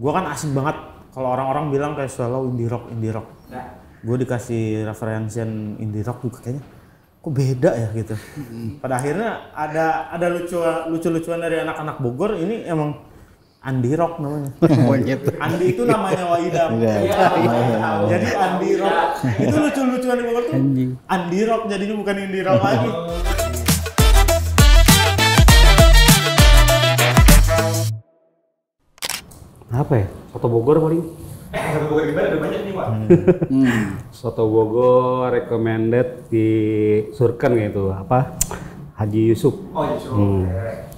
Gue kan asing banget kalau orang-orang bilang kayak Swallow indie rock. Gue dikasih referensian indie rock juga kayaknya kok beda ya gitu. Pada akhirnya ada lucu-lucuan dari anak-anak Bogor, ini emang Andi Rock namanya. Andi itu namanya Waidam. Jadi Andi Rock itu lucu-lucuan di Bogor tuh. Andi Rock jadinya bukan indie rock lagi. Apa ya? Soto Bogor paling. Soto Bogor gimana? Ada banyak nih, Pak. Soto Bogor recommended di Surken gitu. Apa? Haji Yusuf. Oh, Yusuf.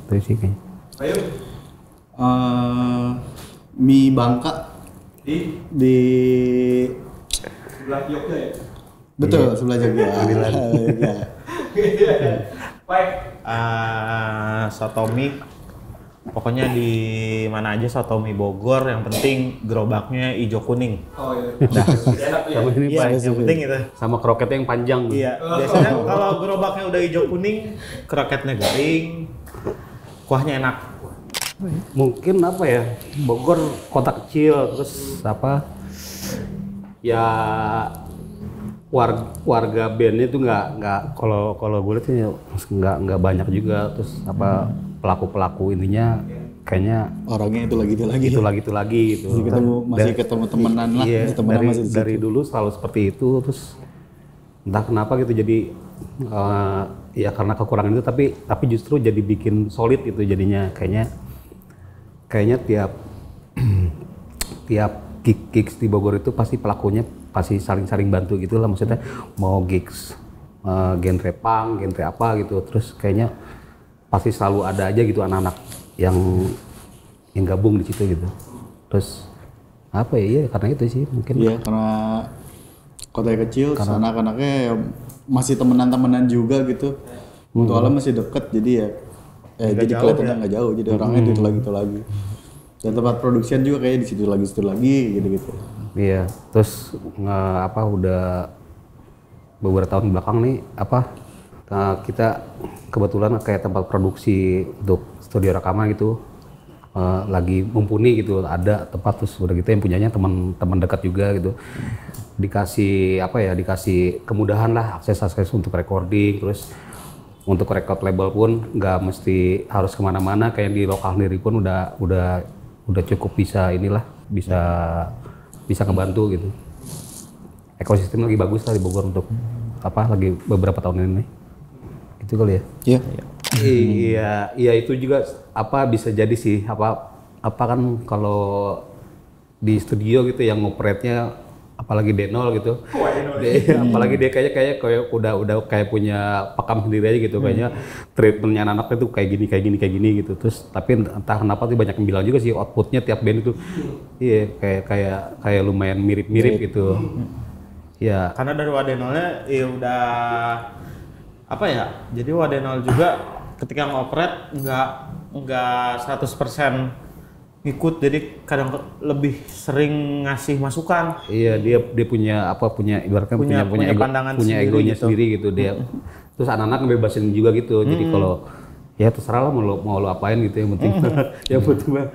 Itu sih kayaknya. Ayo. Mie Bangka di Sebelah Jogja ya? betul sebelah Jogja. Baik. Soto mie, pokoknya di mana aja soto mie Bogor, yang penting gerobaknya hijau kuning. Oh iya. Enak ya. Sama ini Iya, Pak, yang penting itu. sama kroketnya yang panjang. Iya, biasanya kalau gerobaknya udah hijau kuning, kroketnya garing, kuahnya enak. Mungkin apa ya, Bogor kota kecil, terus apa ya, warga bandnya itu nggak kalau gue lihat sih nggak banyak juga, terus apa pelaku ininya kayaknya Orangnya itu lagi itu lagi gitu. Masih ketemu temenan lah. Iya, Temenan masih di situ. dari dulu selalu seperti itu, terus entah kenapa gitu jadi ya karena kekurangan itu, tapi justru jadi bikin solid gitu jadinya. Kayaknya tiap gigs di Bogor itu pasti pelakunya pasti saling bantu gitu lah, maksudnya mau gigs genre punk, genre apa gitu, terus kayaknya pasti selalu ada aja gitu anak-anak yang gabung di situ gitu. Terus apa ya, iya karena itu sih mungkin. Iya, karena kota kecil, anak-anaknya ya masih temenan juga gitu. Mutualnya masih deket, jadi ya jadi kelihatannya nggak jauh, jadi orangnya itu lagi. Dan tempat produksian juga kayak di situ lagi gitu. Iya, terus udah beberapa tahun belakang nih kita kebetulan kayak tempat produksi untuk studio rekaman gitu lagi mumpuni gitu, ada tempat, terus udah gitu yang punyanya teman dekat juga gitu, dikasih kemudahan lah, akses untuk recording, terus untuk record label pun nggak mesti harus kemana-mana, kayak di lokal sendiri pun udah cukup bisa ngebantu gitu. Ekosistem lagi bagus lah di Bogor untuk lagi beberapa tahun ini. Itu kali ya. Iya. Iya itu juga bisa jadi sih kan kalau di studio gitu yang ngoperate-nya apalagi Denol gitu. Apalagi dia kayak udah kayak punya pakam sendiri aja gitu, kayaknya treatmentnya anak-anak itu kayak gini gitu. Terus tapi entah kenapa tuh banyak yang bilang juga sih outputnya tiap band itu kayak lumayan mirip gitu. Ya. Karena dari Wadenolnya ya udah jadi Wadenol juga ketika ngoperate nggak 100% ngikut, jadi kadang lebih sering ngasih masukan. Iya, dia punya ibaratnya punya pandangan egonya gitu. sendiri gitu dia. Terus anak-anak ngebebasin juga gitu. Jadi kalau ya terserah lah mau lo apain gitu, yang penting yang penting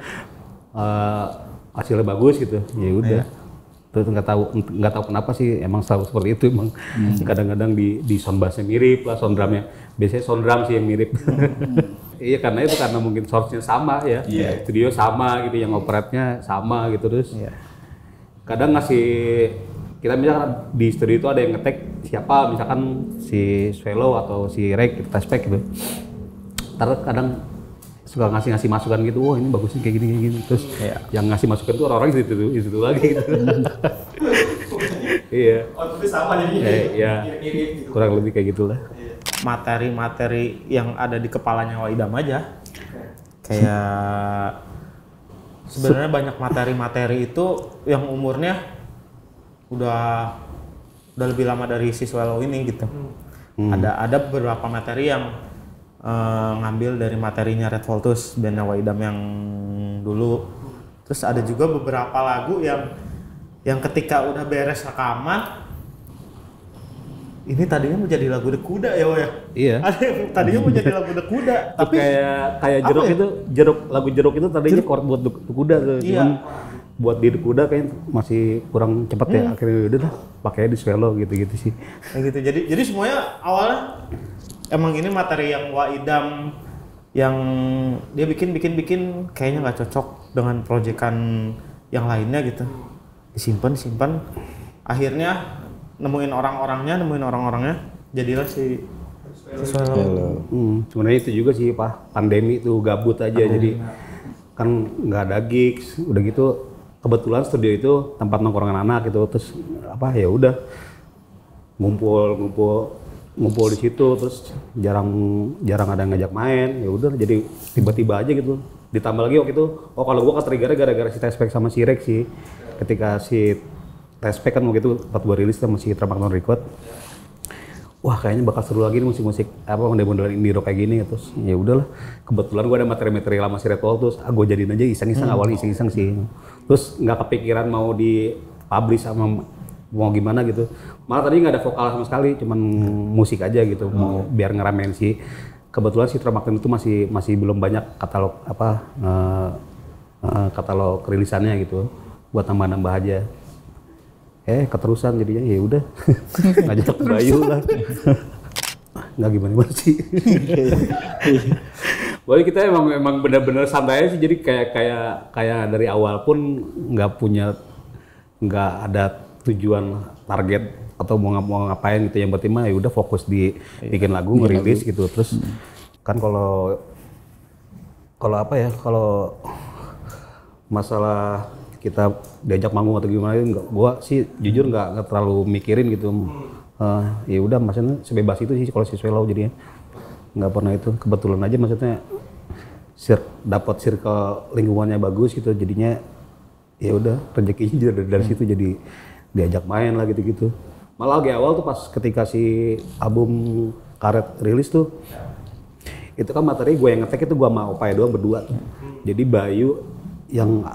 hasilnya bagus gitu. Ya udah. Terus nggak tahu kenapa sih emang selalu seperti itu emang. Kadang-kadang di sound bassnya mirip lah, sound drumnya. Biasanya sound drum sih yang mirip. Iya karena mungkin source-nya sama ya, studio sama gitu, yang operate-nya sama gitu, terus kadang kita misalkan di studio itu ada yang nge-tag siapa, misalkan si Swallow atau si Rek, kita spek gitu, ntar kadang suka ngasih masukan gitu, wah ini bagusnya kayak gini, terus yang ngasih masukan itu orang-orang itu lagi gitu. Iya. Oh itu sama jadinya. Iya. Kurang lebih kayak gitulah. Materi-materi yang ada di kepalanya Waidam aja, kayak sebenarnya banyak materi-materi itu yang umurnya udah lebih lama dari si Swallow ini gitu. Ada beberapa materi yang ngambil dari materinya Red Voltus, bandnya Waidam yang dulu. Terus ada juga beberapa lagu yang ketika udah beres rekaman, ini tadinya mau jadi lagu The Kuda ya, Woy? Iya. Ada yang tadinya mau jadi lagu The Kuda, tapi kayak jeruk itu, lagu jeruk itu tadinya chord buat The Kuda tuh. Iya. buat di kuda kayaknya masih kurang cepat ya. Akhirnya udah dah pakainya di swallow gitu-gitu sih. Kayak gitu. Jadi semuanya awalnya emang ini materi yang Waidam yang dia bikin kayaknya nggak cocok dengan proyekan yang lainnya gitu. Disimpan. Akhirnya nemuin orang-orangnya, jadilah si Swallow. Sebenarnya itu juga sih Pak, pandemi tuh gabut aja jadi kan nggak ada gigs, udah gitu kebetulan studio itu tempat nongkrongan anak gitu, terus apa ya udah ngumpul di situ, terus jarang ada yang ngajak main, ya udah jadi tiba-tiba aja gitu. Ditambah lagi waktu itu, kalau gua ketriggernya gara-gara si Tespek sama si Rex sih. Ketika si Tespek kan waktu itu pas gua rilis sama si Tramakton Record, wah kayaknya bakal seru lagi nih musik-musik apa model-model indie rock kayak gini, terus ya udahlah kebetulan gue ada materi-materi lama si Red Wall, terus gue jadiin aja iseng-iseng, awalnya iseng-iseng sih, terus nggak kepikiran mau di publish sama mau gimana gitu, malah tadi nggak ada vokal sama sekali, cuman musik aja gitu, mau biar ngeramein sih. Kebetulan si Tramakton itu masih belum banyak katalog katalog rilisannya gitu, buat nambah-nambah aja. Keterusan jadinya ya udah ngajak Bayu lah. Nggak gimana sih. Boleh kita emang benar-benar santai sih, jadi kayak dari awal pun nggak ada tujuan target atau mau ngapain gitu, yang penting mah ya udah fokus di bikin lagu, ngerilis gitu. Terus kan kalau masalah kita diajak manggung atau gimana, gua sih jujur nggak terlalu mikirin gitu. Ya udah maksudnya sebebas itu sih kalau si Swallow, jadinya nggak pernah itu. Kebetulan aja maksudnya dapat circle lingkungannya bagus gitu, jadinya ya udah rezekinya dari situ, jadi diajak main lah gitu. Malah lagi awal tuh pas ketika si album Karet rilis tuh, itu kan materi gue yang ngetek itu gue sama Opaya doang berdua tuh. Jadi Bayu yang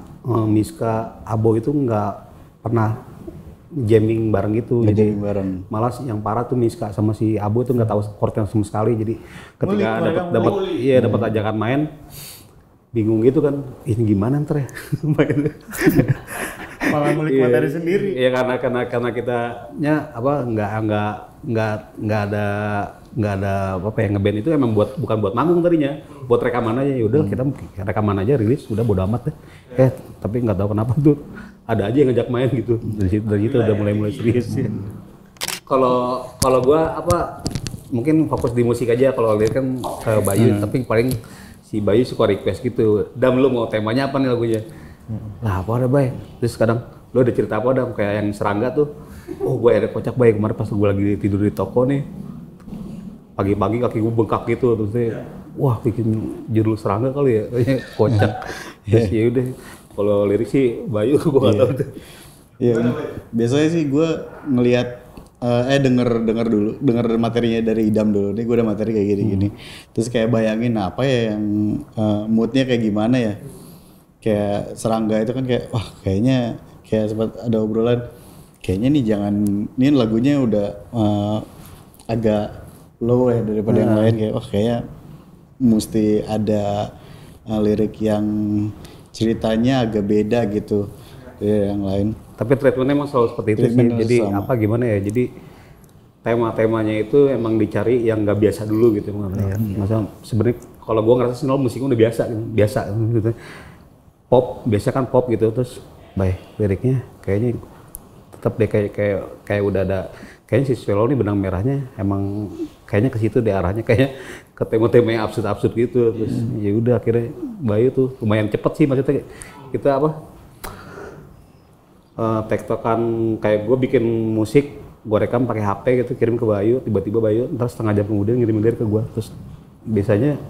Miska, Abo itu nggak pernah jamming bareng gitu. Jadi malah yang parah tuh Miska sama si Abo tuh nggak tahu chordnya sama sekali. Jadi ketika dapat ajakan main, bingung gitu kan, ini gimana ntar ya main. Malah ngulik materi sendiri. Iya karena kitanya apa nggak ada apa ya, ngeband itu emang bukan buat manggung tadinya, buat rekaman aja. Ya udah kita rekaman aja, rilis udah bodo amat deh. Tapi nggak tahu kenapa tuh ada aja yang ngajak main gitu. Dari situ udah mulai serius. Kalau gua mungkin fokus di musik aja. Kalau lihat kan ke Bayu, tapi paling si Bayu suka request gitu, Dam lu mau temanya apa nih lagunya? Lah apa ada Bay? Terus kadang lu ada cerita apa Dam, kayak yang Serangga tuh, gue ada kocak Bay, kemarin pas gue lagi tidur di toko nih, pagi-pagi kaki gue bengkak gitu, terus wah bikin judul Serangga kali ya, kayaknya kocak. Terus ya udah, kalau lirik sih Bayu gue nggak tahu tuh. Iya, biasanya sih gue ngelihat denger materinya dari Idam dulu. Nih gue ada materi kayak gini-gini. Terus kayak bayangin apa ya yang moodnya kayak gimana ya. Kayak Serangga itu kan kayak wah kayaknya kayak sempat ada obrolan kayaknya nih ini lagunya udah agak low ya daripada yang lain, kayak wah kayaknya mesti ada lirik yang ceritanya agak beda gitu dari yang lain. Tapi treatmentnya emang selalu seperti itu sih. Jadi sama. Gimana ya? Jadi tema-temanya itu emang dicari yang nggak biasa dulu gitu. Maksudnya sebenarnya kalau gue ngerasa sih musiknya udah biasa gitu. Pop, biasa kan pop gitu, terus liriknya kayaknya tetap deh kayak udah ada, kayaknya si Swallow ini benang merahnya emang kayaknya ke situ deh arahnya, kayaknya ke tema-tema yang absurd gitu. Terus ya udah akhirnya Bayu tuh lumayan cepet sih, maksudnya kita tektokan kayak gue bikin musik, gue rekam pakai HP gitu, kirim ke Bayu, tiba-tiba Bayu ntar setengah jam kemudian ngirim lirik ke gue. Terus biasanya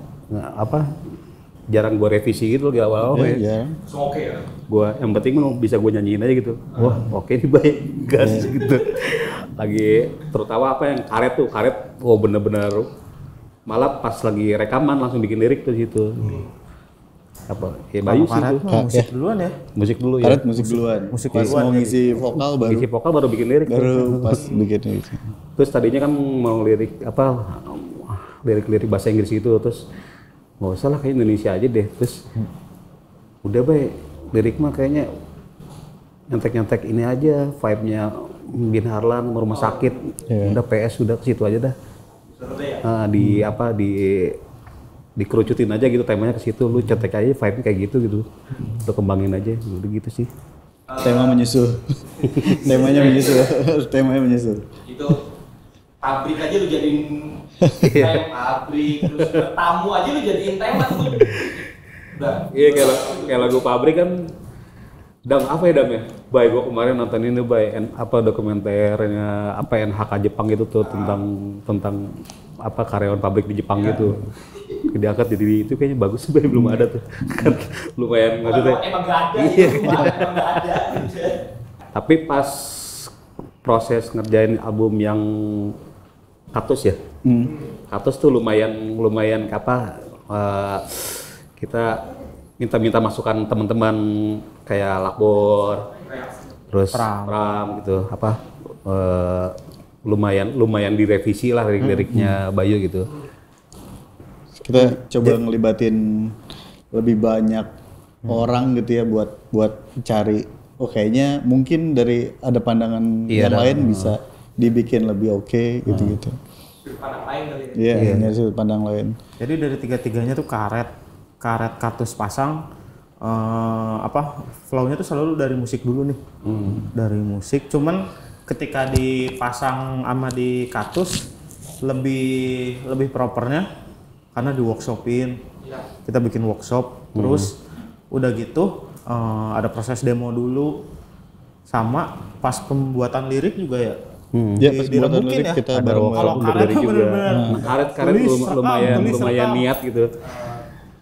jarang gue revisi gitu di awal-awal ya. Semua oke ya? Gua yang penting bisa gue nyanyiin aja gitu. Wah oke nih baik, gas gitu. Lagi terutama apa yang karet, bener-bener malah pas lagi rekaman langsung bikin lirik tuh situ. Apa? Ya Bayu sih itu. Musik duluan ya? Musik dulu ya. Karet musik duluan. Pas mau ngisi vokal baru bikin lirik. Baru pas bikin lirik. Terus tadinya kan mau lirik bahasa Inggris gitu, terus nggak usah lah kayak Indonesia aja deh. Terus udah lirik mah kayaknya nyantek ini aja, vibe-nya Bin Harlan rumah sakit, udah PS udah ke situ aja dah. Dikerucutin aja gitu temanya ke situ, lu cetek aja vibe-nya kayak gitu lu kembangin aja, udah gitu sih. Tema menyusul. Temanya menyusul. Itu pabrik aja lu jadiin tema pabrik, terus tamu aja lu jadiin tema tuh. Udah. Iya kayak lagu pabrik kan. Dam apa ya Dam ya? Bay, gua kemarin nonton ini Bay, dokumenternya NHK Jepang itu tuh tentang karyawan pabrik di Jepang gitu. Diangkat jadi itu kayaknya bagus Bay, belum ada tuh. Kan lumayan maksudnya. Emang gak ada. Iya. Emang gak ada. Tapi pas proses ngerjain album yang Kaktus ya. Kaktus tuh lumayan kita minta masukan teman-teman kayak Lakbor, terus Pram gitu lumayan direvisi lah lirik-liriknya Bayu gitu. Kita coba ngelibatin lebih banyak orang gitu ya buat cari kayaknya mungkin dari ada pandangan yang lain bisa dibikin lebih oke gitu. Sudut pandang lain kali ya. Iya, dari sudut pandang lain. Jadi dari tiga-tiganya tuh karet Kaktus pasang flow-nya tuh selalu dari musik dulu nih. Dari musik, cuman ketika dipasang sama di Kaktus lebih propernya karena di workshopin. Kita bikin workshop, terus udah gitu ada proses demo dulu, sama pas pembuatan lirik juga ya. Ya pas pembuatan lirik ya. kita bareng-bareng. Kalau karet tuh bener-bener Karet lumayan niat gitu.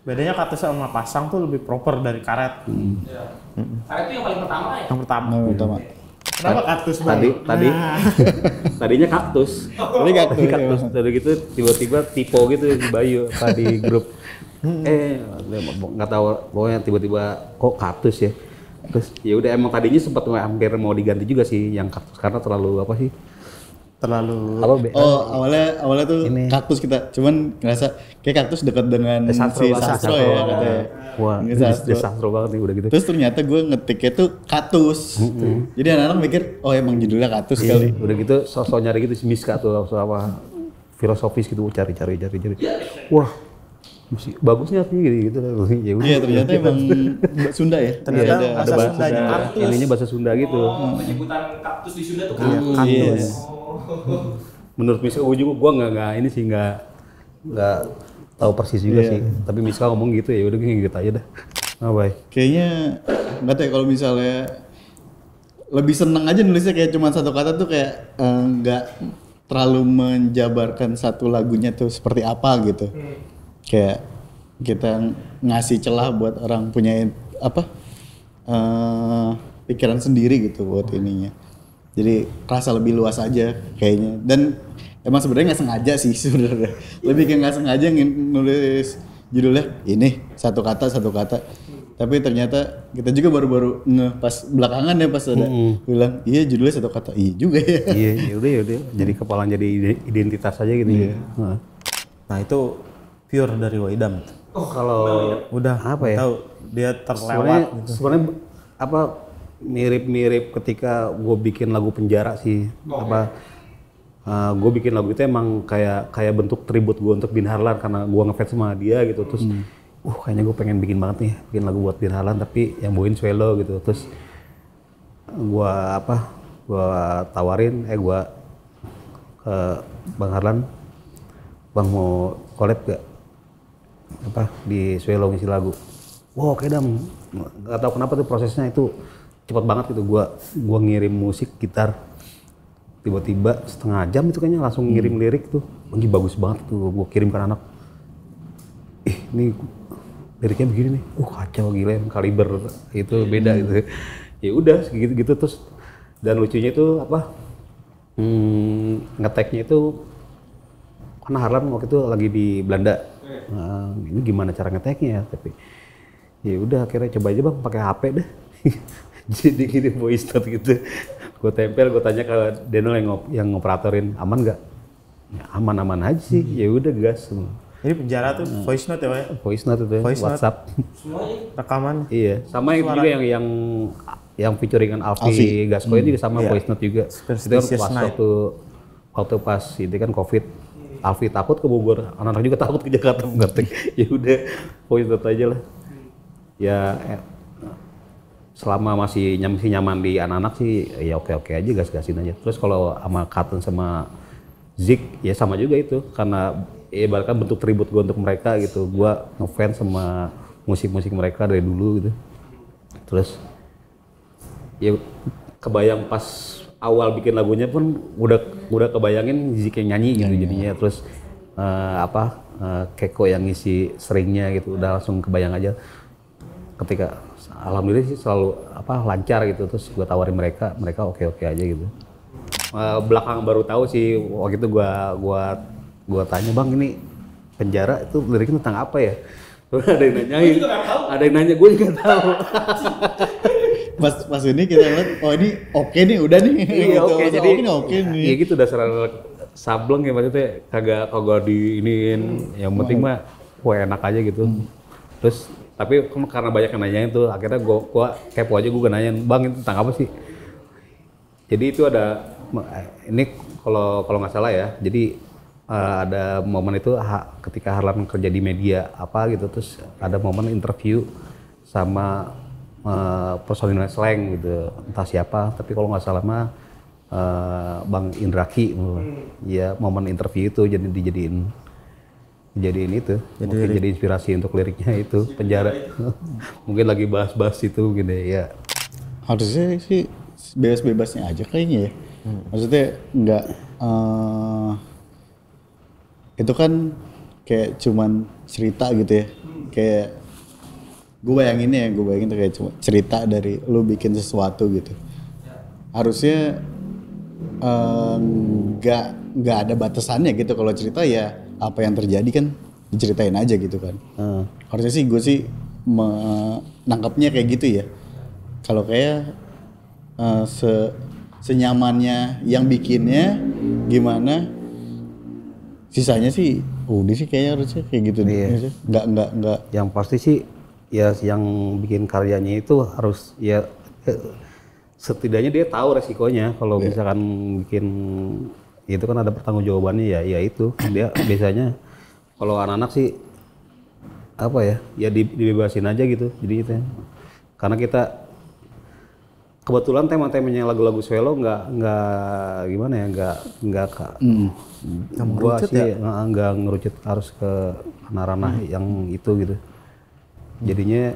Bedanya Kaktus sama pasang tuh lebih proper dari karet. Karet itu yang paling pertama ya? Yang pertama. Kenapa Kaktus Tadinya Kaktus. Tadi Kaktus. Dari gitu tiba-tiba Tipo gitu di Bayu di grup. Nggak tahu pokoknya tiba-tiba kok Kaktus ya. Terus ya udah emang tadinya sempat hampir mau diganti juga sih yang Kaktus karena terlalu awalnya tuh ini. Kaktus kita cuman ngerasa kayak Kaktus dekat dengan si Sastro ya katanya. Wah, Sastro banget nih udah gitu. Terus ternyata gue ngetiknya tuh Kaktus. Jadi anak-anak mikir emang judulnya Kaktus kali. Udah gitu sosok nyari gitu si Miska tuh apa filosofis gitu cari. Wah, bagusnya artinya gitu. Ya udah. Iya ternyata emang Sunda ya. Ternyata ada bahasa Sundanya Kaktus. Ininya bahasa Sunda gitu. Penyebutan kaktus di Sunda tuh Kaktus. Menurut Miska gue nggak tahu persis juga sih. Tapi Miska ngomong gitu ya udah gitu aja dah. Baik. Kayaknya nggak tahu ya kalau misalnya lebih seneng aja nulisnya kayak cuma satu kata tuh kayak nggak terlalu menjabarkan satu lagunya tuh seperti apa gitu. Kayak kita ngasih celah buat orang punya pikiran sendiri gitu buat ininya. Jadi rasa lebih luas aja kayaknya. Dan emang sebenarnya nggak sengaja sih sebenarnya. Lebih kayak nggak sengaja nulis judulnya ini satu kata. Tapi ternyata kita juga baru-baru pas belakangan ya pas ada bilang iya judulnya satu kata. Iya juga ya. Iya udah. Jadi kepalang jadi identitas aja gitu. Iya. Nah itu pure dari Waidam. Kalau udah apa ya? Tahu dia terlewat gitu. Sebenarnya mirip ketika gue bikin lagu Penjara sih. Gue bikin lagu itu emang kayak bentuk tribut gue untuk Bin Harlan karena gue ngefans sama dia gitu. Terus kayaknya gue pengen bikin banget nih bikin lagu buat Bin Harlan tapi yang bawain Swelo gitu. Terus gue tawarin gue ke Bang Harlan, Bang mau collab gak di Swelo ngisi lagu. Wow, oke Dam. Gak tau kenapa tuh prosesnya itu cepat banget gitu. Gua ngirim musik gitar tiba-tiba setengah jam itu kayaknya langsung ngirim lirik tuh. Lagi bagus banget tuh. Gua kirim ke anak. Ini liriknya begini nih. Kacau gila, kaliber itu beda gitu. Ya udah gitu terus dan lucunya itu ngeteknya itu karena Harlan waktu itu lagi di Belanda. Nah, ini gimana cara ngeteknya ya, tapi ya udah akhirnya coba aja Bang pakai HP deh. Jadi gini voice note gitu. Gue tempel, gue tanya ke Denol yang ngoperatorin, aman nggak? Ya, aman-aman aja sih. Ya udah gas. Jadi penjara tuh voice note ya, Pak? Voice note itu, Voice note. WhatsApp. Semuanya. Rekaman. Iya, sama yang juga yang featuringan Alfi Gasco itu juga sama voice note juga. Itu kan Superstitious pas Night. waktu pas itu kan Covid, Alfi takut ke Bogor, anak-anak juga takut ke Jakarta mengerti. Ya udah voice note aja lah. Ya selama masih nyaman di anak-anak sih ya oke aja, gas-gasin aja. Terus kalau sama Cotton sama Zik ya sama juga itu, karena ibaratkan bentuk tribut gue untuk mereka gitu. Gue ngefans sama musik-musik mereka dari dulu gitu. Terus ya kebayang pas awal bikin lagunya pun udah kebayangin Zik yang nyanyi gitu jadinya. Terus Keko yang ngisi stringnya gitu, udah langsung kebayang aja. Ketika alhamdulillah sih selalu lancar gitu, terus gue tawarin mereka oke aja gitu. Belakang baru tahu sih waktu itu gua tanya, bang ini penjara itu liriknya tentang apa ya? Ada yang nanyain, ada yang nanya, gue juga nggak tahu. Pas ini kita lihat, oh ini oke nih, udah nih. Iya Gitu. oke, Masa jadi oke nih. ya gitu dasar sableng ya maksudnya kagak diiniin, yang penting mah enak aja gitu. Terus tapi karena banyak yang nanyain tuh, akhirnya gua kepo aja, gue nanyain, bang itu tentang apa sih? Jadi itu ada, ini kalau nggak salah ya, jadi ada momen itu ketika Harlan kerja di media gitu, terus ada momen interview sama personil slang gitu, entah siapa, tapi kalau nggak salah mah Bang Indraki, ya momen interview itu dijadiin itu, mungkin jadi inspirasi untuk liriknya itu penjara. Mungkin lagi bahas-bahas itu gitu ya. Harusnya sih bebas-bebasnya aja kayaknya ya. Maksudnya nggak itu kan kayak cuman cerita gitu ya. Kayak gue bayangin tuh kayak cuma cerita dari lu bikin sesuatu gitu. Harusnya nggak ada batasannya gitu. Kalau cerita ya apa yang terjadi kan diceritain aja gitu kan. Harusnya sih gue sih nangkapnya kayak gitu ya. Kalau kayak senyamannya yang bikinnya gimana, sisanya sih udah sih kayaknya harusnya kayak gitu deh. Nggak. Yang pasti sih ya yang bikin karyanya itu harus ya setidaknya dia tahu resikonya kalau misalkan bikin itu kan ada pertanggungjawabannya ya itu dia biasanya kalau anak-anak sih ya dibebasin aja gitu jadi itu ya. Karena kita kebetulan tema-temanya lagu-lagu Swelo nggak gimana ya nggak gua sih nggak ngerucut harus ke ranah yang itu gitu. Jadinya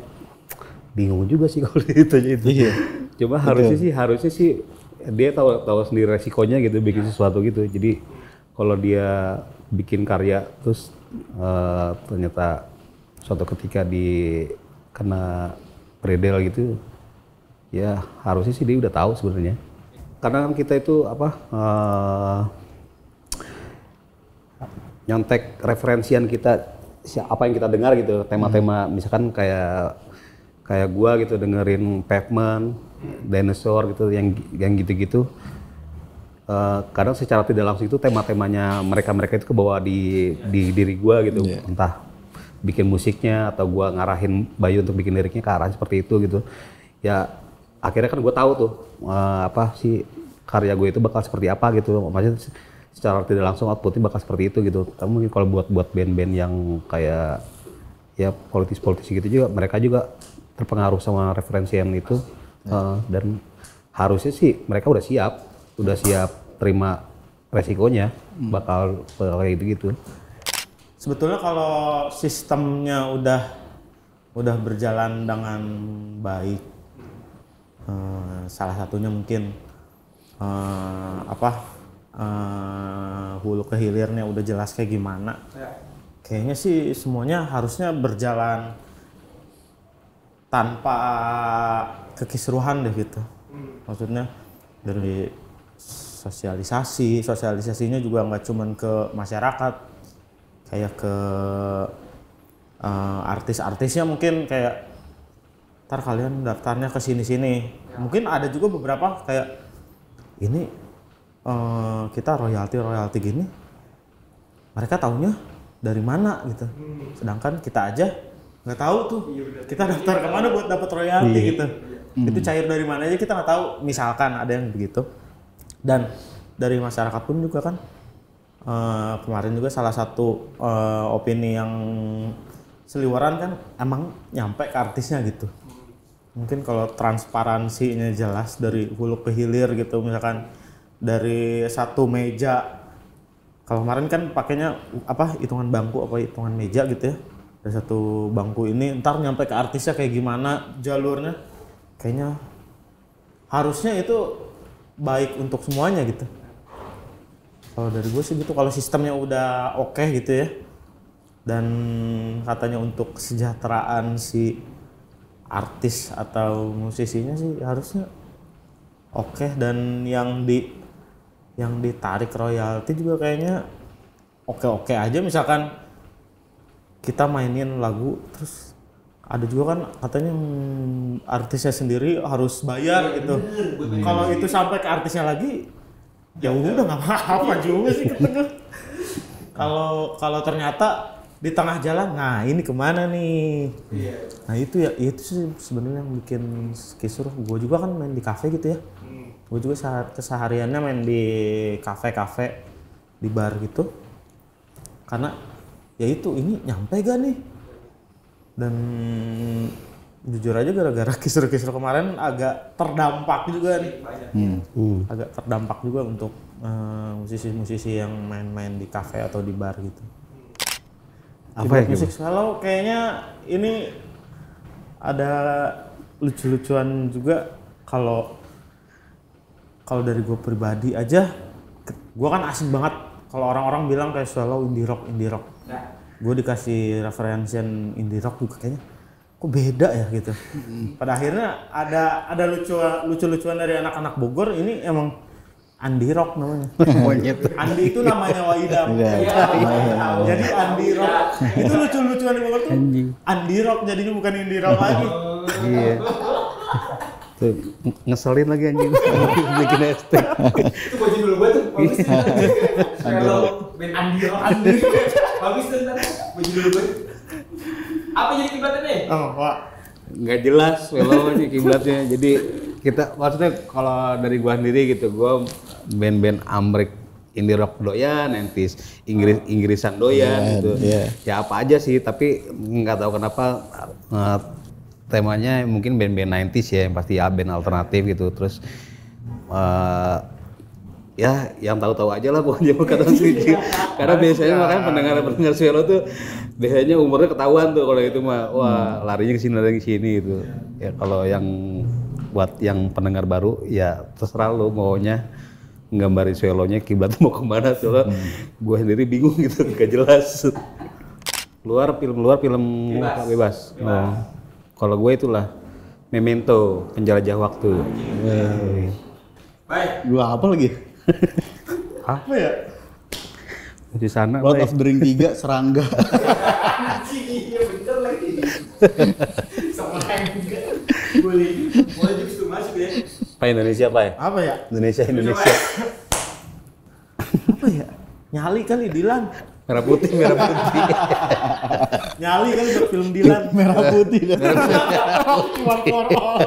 bingung juga sih kalau itu. Iya. Cuma harusnya sih dia tahu sendiri resikonya gitu bikin sesuatu gitu. Jadi kalau dia bikin karya terus ternyata suatu ketika kena predel gitu, ya harusnya sih dia udah tahu sebenarnya. Karena kan kita itu nyontek referensian kita apa yang kita dengar gitu, tema-tema misalkan kayak gua gitu dengerin Pavement, Dinosaur gitu yang gitu-gitu. Kadang secara tidak langsung itu tema-temanya mereka itu kebawa di diri gua gitu. Entah bikin musiknya atau gua ngarahin Bayu untuk bikin liriknya ke arah seperti itu gitu. Ya akhirnya kan gua tahu tuh apa sih karya gue itu bakal seperti apa gitu. Maksudnya secara tidak langsung outputnya bakal seperti itu gitu. Tapi mungkin kalau buat band-band yang kayak ya politis gitu juga, mereka juga terpengaruh sama referensi yang itu. Dan harusnya sih mereka udah siap terima resikonya bakal kayak gitu. Sebetulnya kalau sistemnya udah berjalan dengan baik, salah satunya mungkin hulu ke hilirnya udah jelas kayak gimana. Kayaknya sih semuanya harusnya berjalan tanpa kekisruhan deh gitu. Maksudnya dari sosialisasinya juga nggak cuman ke masyarakat, kayak ke artis-artisnya mungkin kayak ntar kalian daftarnya ke sini. Mungkin ada juga beberapa kayak kita royalti gini, mereka taunya dari mana gitu. Sedangkan kita aja nggak tahu tuh kita daftar kemana buat dapat royalti gitu. Itu cair dari mana aja kita nggak tahu. Misalkan ada yang begitu. Dan dari masyarakat pun juga kan kemarin juga salah satu opini yang seliweran kan emang nyampe ke artisnya gitu. Mungkin kalau transparansinya jelas dari hulu ke hilir gitu, misalkan dari satu meja, kalau kemarin kan pakainya apa hitungan bangku apa hitungan meja gitu ya, dari satu bangku ini ntar nyampe ke artisnya kayak gimana jalurnya, kayaknya harusnya itu baik untuk semuanya gitu. Kalau dari gue sih gitu, kalau sistemnya udah oke gitu ya, dan katanya untuk kesejahteraan si artis atau musisinya sih harusnya oke. Dan yang ditarik royalti juga kayaknya oke aja. Misalkan kita mainin lagu terus ada juga kan katanya artisnya sendiri harus bayar gitu. Kalau itu sampai ke artisnya lagi ya udah nggak apa-apa juga sih katanya. Kalau ternyata di tengah jalan, nah ini kemana nih? Nah itu ya, itu sih sebenarnya yang bikin kisruh. Gue juga kan main di kafe gitu ya. Gue juga kesehariannya main di kafe-kafe, di bar gitu. Karena ya itu, ini nyampe gak nih? Dan jujur aja gara-gara kisruh-kisruh kemarin agak terdampak juga nih. Agak terdampak juga untuk musisi-musisi yang main-main di kafe atau di bar gitu. Apa ya? Musik Swallow kayaknya ini ada lucu-lucuan juga. Kalau dari gue pribadi aja, gue kan asing banget kalau orang-orang bilang kayak Swallow indie rock. Gue dikasih referensian indie rock juga kayaknya kok beda ya gitu. Pada akhirnya ada lucu-lucuan dari anak-anak Bogor. Ini emang Andi Rock namanya. Andi itu namanya Waidam. Jadi Andi Rock itu lucu-lucuan di Bogor tuh. Andi Rock jadinya bukan indie rock lagi. Iya. Tuh ngeselin lagi anjing. Bikin hashtag. Itu baju dulu gua tuh. Bagus sih. Kalau band Andi Rock. Bagus tuh baju dulu gua. Apa jadi kiblatnya nih? Oh, Pak. Nggak jelas Swallow aja kiblatnya. Jadi kita maksudnya kalau dari gua sendiri gitu, gua band-band Amrik indie rock doyan, 90s Inggrisan doyan gitu. Ya apa aja sih, tapi nggak tahu kenapa temanya mungkin band-band 90s ya, yang pasti ya band alternatif gitu. Terus ya yang tahu-tahu aja lah pokoknya kadang setuju. Karena biasanya makanya pendengar Swallow tuh biasanya umurnya ketahuan tuh kalau itu mah. Wah, larinya ke sini gitu. Ya kalau yang buat yang pendengar baru ya terserah lo maunya nggambarin Swallow-nya kiblat mau kemana, soalnya gue sendiri bingung gitu, gak jelas. Film bebas. Oh. Kalau gue itulah Memento, Penjelajah Waktu. Baik. Gua apa lagi? Apa ya? Di sana. Lord of the Ring 3 Serangga. Iya bener lagi. Sama kayak juga. Boleh juga masuk ya. Pak Indonesia Pak ya? Apa ya? Indonesia. Apa ya? Nyali kali Dilan. Merah putih. Nyali kali buat film Dilan. Merah putih. Keluar.